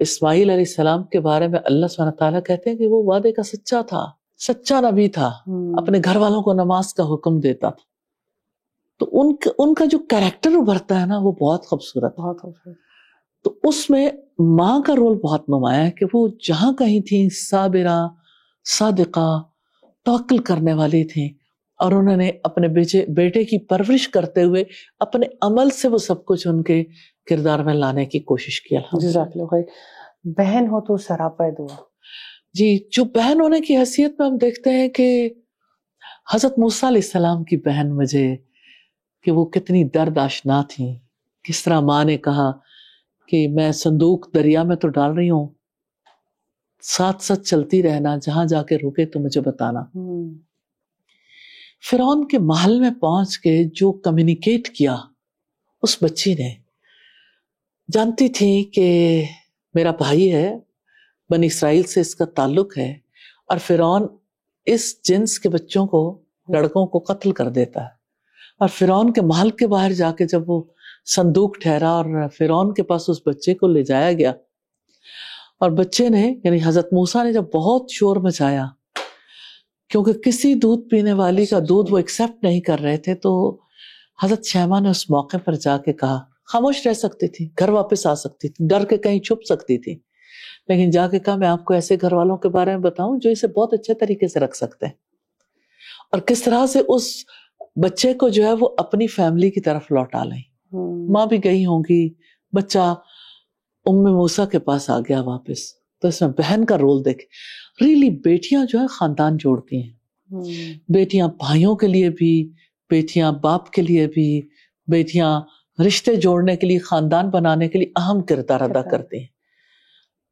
اسماعیل علیہ السلام کے بارے میں اللہ سبحانہ تعالیٰ کہتے ہیں کہ وہ وعدے کا سچا تھا, سچا نبی تھا, اپنے گھر والوں کو نماز کا حکم دیتا تھا. تو ان کا جو کریکٹر ابھرتا ہے نا وہ بہت خوبصورت. تو اس میں ماں کا رول بہت نمایاں ہے کہ وہ جہاں کہیں تھیں صابرہ, صادقہ, توکل کرنے والی تھیں, اور انہوں نے اپنے بیٹے کی پرورش کرتے ہوئے اپنے عمل سے وہ سب کچھ ان کے کردار میں لانے کی کوشش کی. جزاک اللہ خیر. بہن ہو تو سراپا دعا. جی, جو بہن ہونے کی حیثیت میں ہم دیکھتے ہیں کہ حضرت موسیٰ علیہ السلام کی بہن مجھے کہ وہ کتنی درد آشنا تھیں. کس طرح ماں نے کہا کہ میں صندوق دریا میں تو ڈال رہی ہوں, ساتھ ساتھ چلتی رہنا, جہاں جا کے رکے تو مجھے بتانا. فرعون کے محل میں پہنچ کے جو کمیونیکیٹ کیا اس بچی نے, جانتی تھی کہ میرا بھائی ہے, بنی اسرائیل سے اس کا تعلق ہے, اور فرعون اس جنس کے بچوں کو, لڑکوں کو قتل کر دیتا ہے. اور فرعون کے محل کے باہر جا کے جب وہ صندوق ٹھہرا اور فرعون کے پاس اس بچے کو لے جایا گیا, اور بچے نے یعنی حضرت موسیٰ نے جب بہت شور مچایا, کیونکہ کسی دودھ پینے والی کا دودھ وہ ایکسیپٹ نہیں کر رہے تھے, تو حضرت شیمہ نے اس موقع پر جا کے کہا, خاموش رہ سکتی تھی, گھر واپس آ سکتی تھی, ڈر کے کہیں چھپ سکتی تھی, لیکن جا کے کہا میں آپ کو ایسے گھر والوں کے بارے میں بتاؤں جو اسے بہت اچھے طریقے سے رکھ سکتے ہیں. اور کس طرح سے اس بچے کو جو ہے وہ اپنی فیملی کی طرف لوٹا لیں. ماں بھی گئی ہوں گی, بچہ موسیٰ کے پاس آ گیا واپس. تو اس میں بہن کا رول دیکھیں, ریلی بیٹیاں جو ہے خاندان جوڑتی ہیں. بیٹیاں بھائیوں کے لیے بھی, بیٹیاں باپ کے لیے بھی, بیٹیاں رشتے جوڑنے کے لیے, خاندان بنانے کے لیے اہم کردار ادا کرتی ہیں.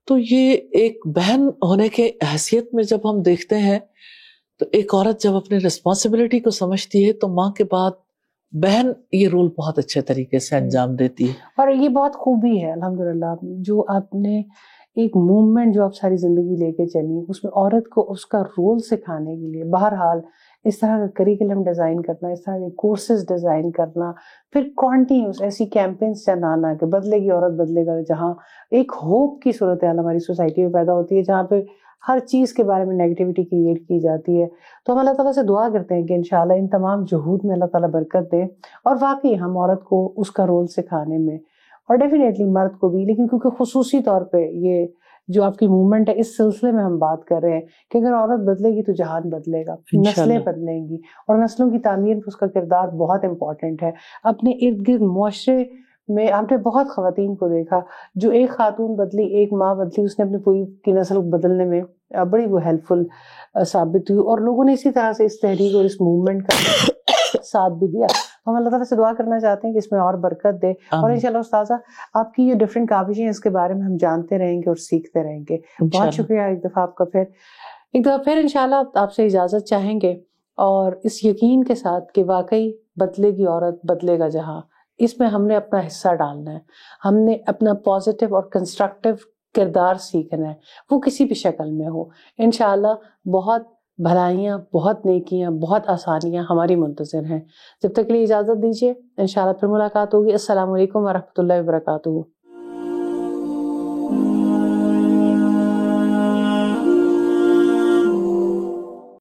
تو یہ ایک بہن ہونے کے حیثیت میں جب ہم دیکھتے ہیں تو ایک عورت جب اپنی رسپانسبلٹی کو سمجھتی ہے تو ماں کے بعد بہن یہ رول بہت اچھے طریقے سے انجام دیتی ہے. اور یہ بہت خوبی ہے الحمدللہ جو آپ نے ایک موومنٹ جو آپ ساری زندگی لے کے چلی, اس میں عورت کو اس کا رول سکھانے کے لیے بہرحال اس طرح کا کریکلم ڈیزائن کرنا, اس طرح کے کورسز ڈیزائن کرنا, پھر کنٹینیوس ایسی کیمپینز چلانا کہ بدلے گی عورت بدلے گا, جہاں ایک ہوپ کی صورتحال ہماری سوسائٹی میں پیدا ہوتی ہے جہاں پہ ہر چیز کے بارے میں نیگیٹیوٹی کریٹ کی جاتی ہے. تو ہم اللہ تعالیٰ سے دعا کرتے ہیں کہ انشاءاللہ ان تمام جہود میں اللہ تعالیٰ برکت دے, اور واقعی ہم عورت کو اس کا رول سکھانے میں, اور ڈیفینیٹلی مرد کو بھی, لیکن کیونکہ خصوصی طور پہ یہ جو آپ کی موومنٹ ہے اس سلسلے میں ہم بات کر رہے ہیں کہ اگر عورت بدلے گی تو جہان بدلے گا, نسلیں بدلیں گی, اور نسلوں کی تعمیر میں اس کا کردار بہت امپورٹنٹ ہے. اپنے ارد گرد معاشرے میں آپ نے بہت خواتین کو دیکھا, جو ایک خاتون بدلی, ایک ماں بدلی, اس نے اپنی پوری کی نسل بدلنے میں بڑی وہ ہیلپ فل ثابت ہوئی, اور لوگوں نے اسی طرح سے اس تحریک اور اس موومنٹ کا ساتھ بھی دیا. تو ہم اللہ تعالیٰ سے دعا کرنا چاہتے ہیں کہ اس میں اور برکت دے، اور انشاءاللہ استاذہ آپ کی یہ ڈفرینٹ کاوشیں ہیں، اس کے بارے میں ہم جانتے رہیں گے اور سیکھتے رہیں گے. بہت شکریہ ایک دفعہ آپ کا. ایک دفعہ پھر انشاءاللہ آپ سے اجازت چاہیں گے، اور اس یقین کے ساتھ کہ واقعی بدلے گی عورت بدلے گا جہاں، اس میں ہم نے اپنا حصہ ڈالنا ہے، ہم نے اپنا پازیٹیو اور کنسٹرکٹیو کردار سیکھنا ہے، وہ کسی بھی شکل میں ہو. انشاءاللہ بہت بھلائیاں، بہت نیکیاں، بہت آسانیاں ہماری منتظر ہیں. جب تک کے لیے اجازت دیجیے، انشاءاللہ پھر ملاقات ہوگی. السلام علیکم ورحمۃ اللہ وبرکاتہ.